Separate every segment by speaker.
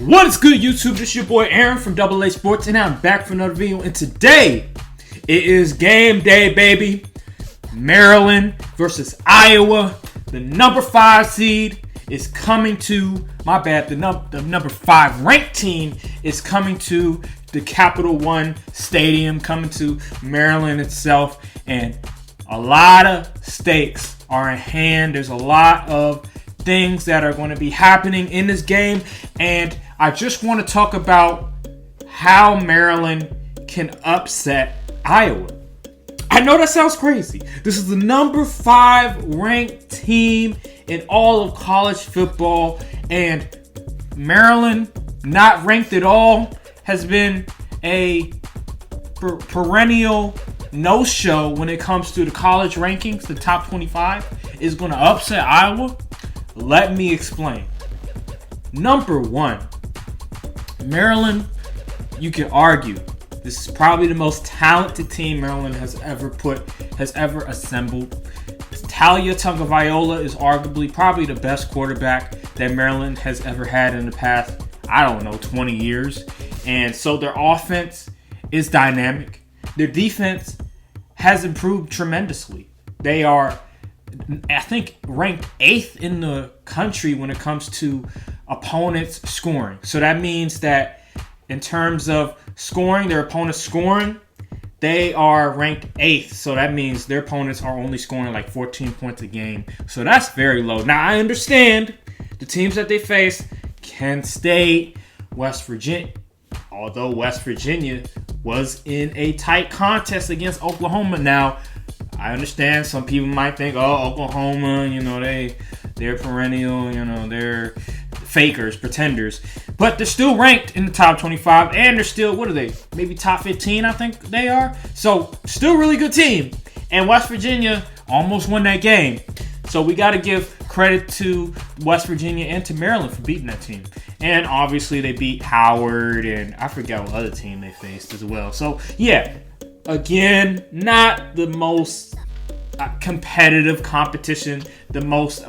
Speaker 1: What is good, YouTube? This is your boy Aaron from WMUC Sports, and I'm back for another video. And today, it is game day, baby. Maryland versus Iowa. The number 5 seed is coming to, the number 5 ranked team is coming to the Capital One Stadium, coming to Maryland itself. And a lot of stakes are in hand. There's a lot of things that are going to be happening in this game, and I just want to talk about how Maryland can upset Iowa. I know that sounds crazy. This is the number 5 ranked team in all of college football, and Maryland, not ranked at all, has been a perennial no-show when it comes to the college rankings. The top 25 is going to upset Iowa. Let me explain. Number 1, Maryland, you can argue, this is probably the most talented team Maryland has ever assembled. Talia Tagovailoa is arguably probably the best quarterback that Maryland has ever had in the past, 20 years. And so their offense is dynamic. Their defense has improved tremendously. They are, I think, ranked 8th in the country when it comes to opponents scoring. So that means that in terms of scoring, their opponents scoring, they are ranked 8th. So that means their opponents are only scoring like 14 points a game. So that's very low. Now, I understand the teams that they face: Kent State, West Virginia. Although West Virginia was in a tight contest against Oklahoma. Now, I understand some people might think, Oklahoma, they're perennial, they're fakers, pretenders. But they're still ranked in the top 25, and they're still, what are they? Maybe top 15, I think they are. So, still really good team. And West Virginia almost won that game. So, we got to give credit to West Virginia and to Maryland for beating that team. And obviously, they beat Howard, and I forget what other team they faced as well. So, yeah. Again, not the most competitive competition, the most,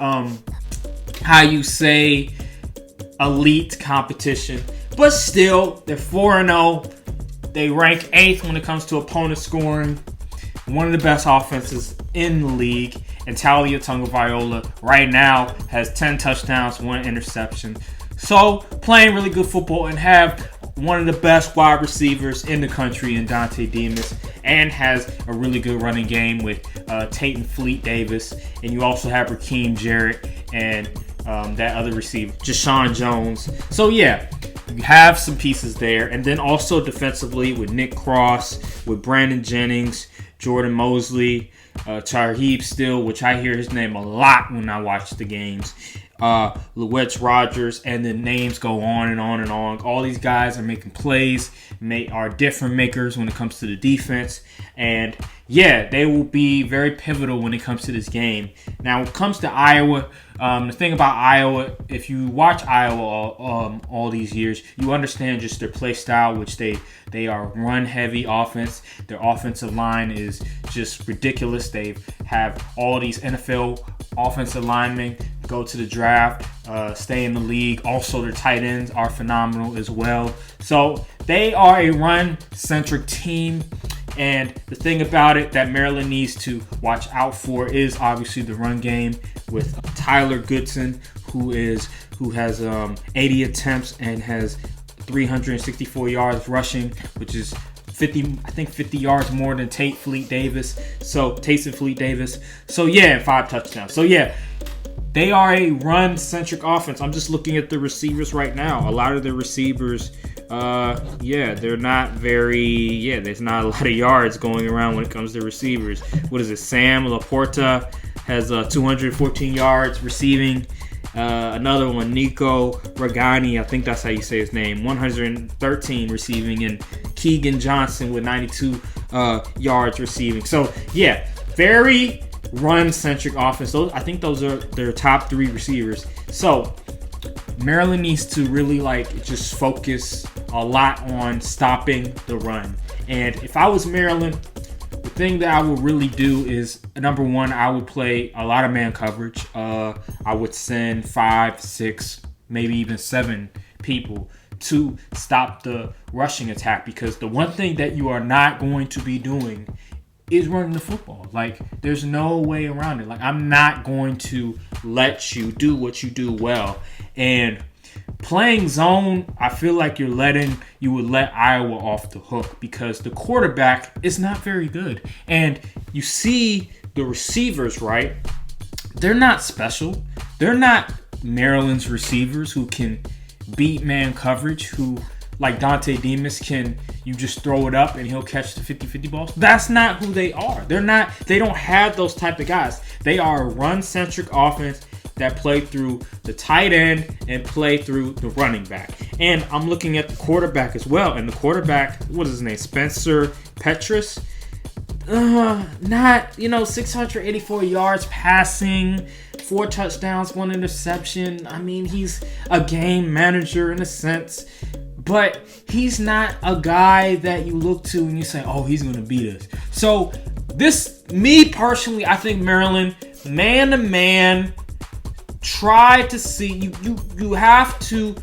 Speaker 1: elite competition. But still, they're 4-0. They rank 8th when it comes to opponent scoring. One of the best offenses in the league. And Talia Tagovailoa right now has 10 touchdowns, 1 interception. So, playing really good football, and have one of the best wide receivers in the country in Dante Demas, and has a really good running game with Tate and Fleet Davis. And you also have Rakeem Jarrett and that other receiver, Jashawn Jones. So, yeah, you have some pieces there. And then also defensively with Nick Cross, with Brandon Jennings, Jordan Mosley, Tarheeb Still, which I hear his name a lot when I watch the games. Lewis Rogers, and the names go on and on and on. All these guys are making plays, are difference makers when it comes to the defense. And yeah, they will be very pivotal when it comes to this game. Now, when it comes to Iowa, the thing about Iowa, if you watch Iowa all these years, you understand just their play style, which they are run-heavy offense. Their offensive line is just ridiculous. They have all these NFL offensive linemen go to the draft, stay in the league. Also, their tight ends are phenomenal as well. So they are a run-centric team. And the thing about it that Maryland needs to watch out for is obviously the run game with Tyler Goodson, who has 80 attempts and has 364 yards rushing, which is 50 yards more than Tate and Fleet Davis. So 5 touchdowns. So yeah, they are a run-centric offense. I'm just looking at the receivers right now. A lot of the receivers, they're not there's not a lot of yards going around when it comes to receivers. What is it? Sam Laporta has 214 yards receiving. Another one, Nico Ragani, I think that's how you say his name, 113 receiving. And Keegan Johnson with 92 yards receiving. So, yeah, very run-centric offense. I think those are their top 3 receivers. So, Maryland needs to really just focus a lot on stopping the run. And if I was Maryland, the thing that I would really do is, number 1, I would play a lot of man coverage. I would send 5, 6, maybe even 7 people to stop the rushing attack, because the one thing that you are not going to be doing is running the football. Like, there's no way around it. Like, I'm not going to let you do what you do well. And playing zone, I feel like you would let Iowa off the hook, because the quarterback is not very good. And you see the receivers, right? They're not special. They're not Maryland's receivers who can beat man coverage, who, like Dante Demas, you just throw it up and he'll catch the 50-50 balls. That's not who they are. They don't have those type of guys. They are a run-centric offense that play through the tight end and play through the running back. And I'm looking at the quarterback as well. And the quarterback, what is his name? Spencer Petras. Not, 684 yards passing, 4 touchdowns, 1 interception. I mean, he's a game manager in a sense, but he's not a guy that you look to and you say, oh, he's going to beat us. So me personally, I think Maryland, man to man, try to see, you have to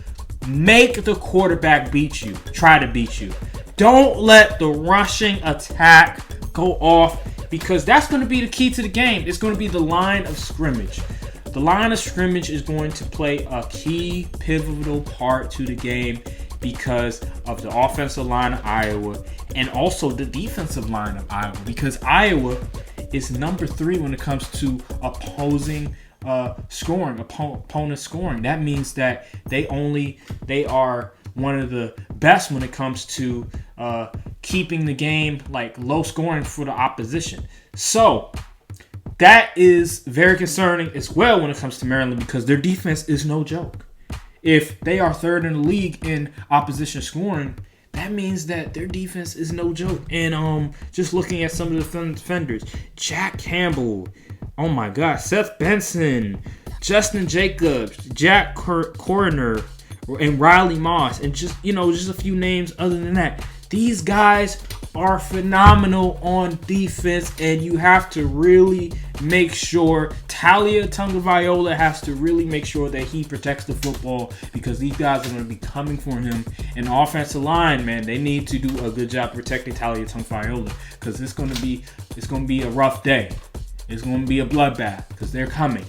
Speaker 1: make the quarterback beat you, try to beat you. Don't let the rushing attack go off, because that's going to be the key to the game. It's going to be the line of scrimmage. The line of scrimmage is going to play a key, pivotal part to the game because of the offensive line of Iowa and also the defensive line of Iowa, because Iowa is number 3 when it comes to opposing scoring, opponent scoring. That means that they are one of the best when it comes to keeping the game like low scoring for the opposition. So that is very concerning as well when it comes to Maryland, because their defense is no joke. If they are 3rd in the league in opposition scoring, that means that their defense is no joke. And just looking at some of the defenders, Jack Campbell, oh my gosh, Seth Benson, Justin Jacobs, Jack Coroner, and Riley Moss, and just a few names other than that. These guys are phenomenal on defense, and you have to really make sure Talia Tagovailoa has to really make sure that he protects the football, because these guys are going to be coming for him. And the offensive line, man, they need to do a good job protecting Talia Tagovailoa, because it's going to be a rough day. It's going to be a bloodbath, because they're coming.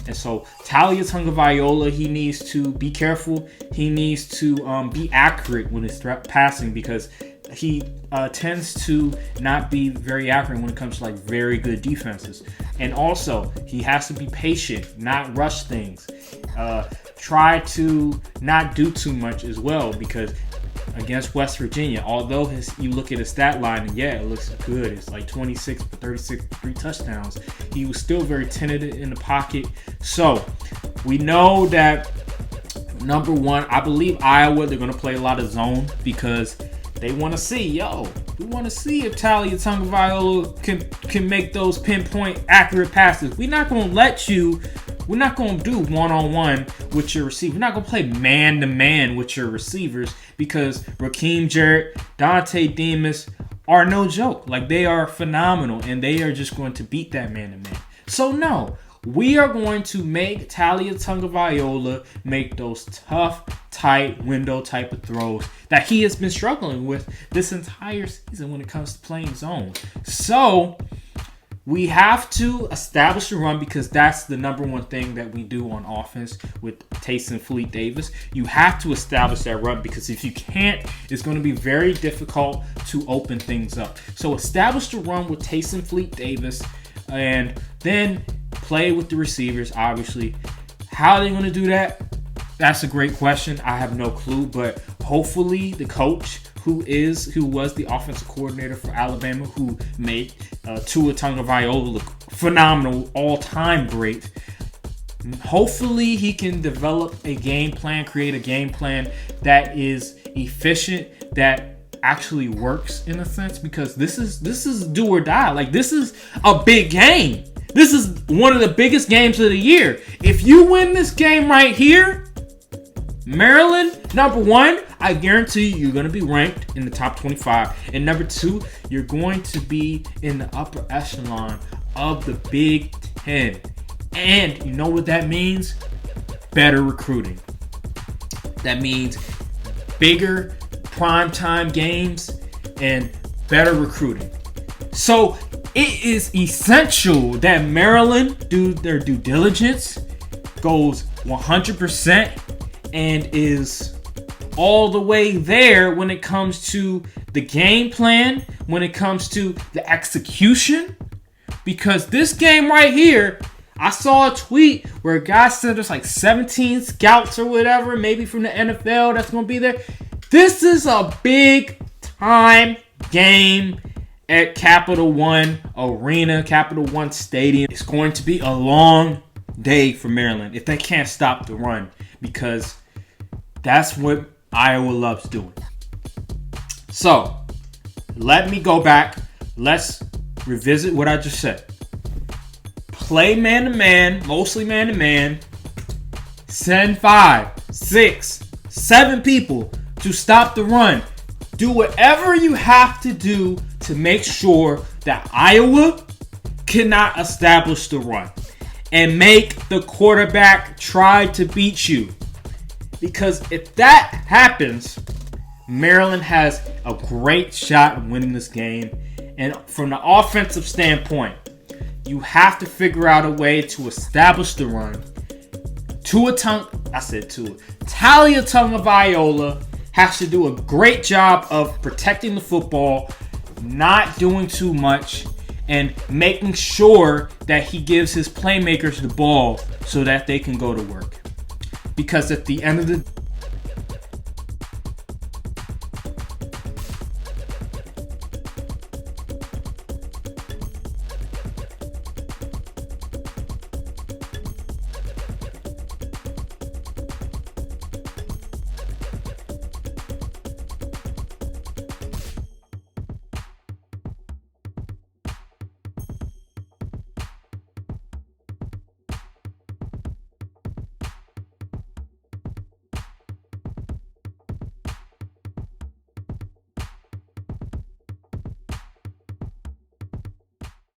Speaker 1: And so Talia Tagovailoa, he needs to be careful. He needs to be accurate when it's passing, because he tends to not be very accurate when it comes to like very good defenses. And also, he has to be patient, not rush things. Try to not do too much as well, because against West Virginia, although you look at his stat line, and yeah, it looks good. It's like 26 for 36, 3 touchdowns. He was still very tentative in the pocket. So we know that, number one, I believe Iowa, they're going to play a lot of zone, because they want to see, we want to see if Talia Tagovailoa can make those pinpoint accurate passes. We're not going to do one-on-one with your receiver. We're not going to play man-to-man with your receivers, because Rakeem Jarrett, Dante Demas are no joke. Like, they are phenomenal, and they are just going to beat that man-to-man. So, no, we are going to make Talia Tagovailoa make those tough, tight window type of throws that he has been struggling with this entire season when it comes to playing zone. So we have to establish a run, because that's the number one thing that we do on offense with Taysom Fleet Davis. You have to establish that run, because if you can't, it's going to be very difficult to open things up. So establish the run with Taysom Fleet Davis, and then play with the receivers, obviously. How are they going to do that? That's a great question. I have no clue, but hopefully the coach who was the offensive coordinator for Alabama, who made Tua Tagovailoa look phenomenal, all-time great. Hopefully he can develop a game plan, create a game plan that is efficient, that actually works in a sense, because this is do or die. Like, this is a big game. This is one of the biggest games of the year. If you win this game right here, Maryland, number one, I guarantee you're going to be ranked in the top 25. And number two, you're going to be in the upper echelon of the Big Ten. And you know what that means? Better recruiting. That means bigger primetime games and better recruiting. So it is essential that Maryland do their due diligence, goes 100%, and is all the way there when it comes to the game plan, when it comes to the execution. Because this game right here, I saw a tweet where a guy said there's like 17 scouts or whatever, maybe from the NFL that's going to be there. This is a big time game at Capital One Arena, Capital One Stadium. It's going to be a long day for Maryland if they can't stop the run, because that's what Iowa loves doing. So, let me go back. Let's revisit what I just said. Play man-to-man, mostly man-to-man. Send 5, 6, 7 people to stop the run. Do whatever you have to do to make sure that Iowa cannot establish the run. And make the quarterback try to beat you. Because if that happens, Maryland has a great shot at winning this game. And from the offensive standpoint, you have to figure out a way to establish the run. Talia Tagovailoa has to do a great job of protecting the football, not doing too much, and making sure that he gives his playmakers the ball so that they can go to work. Because at the end of the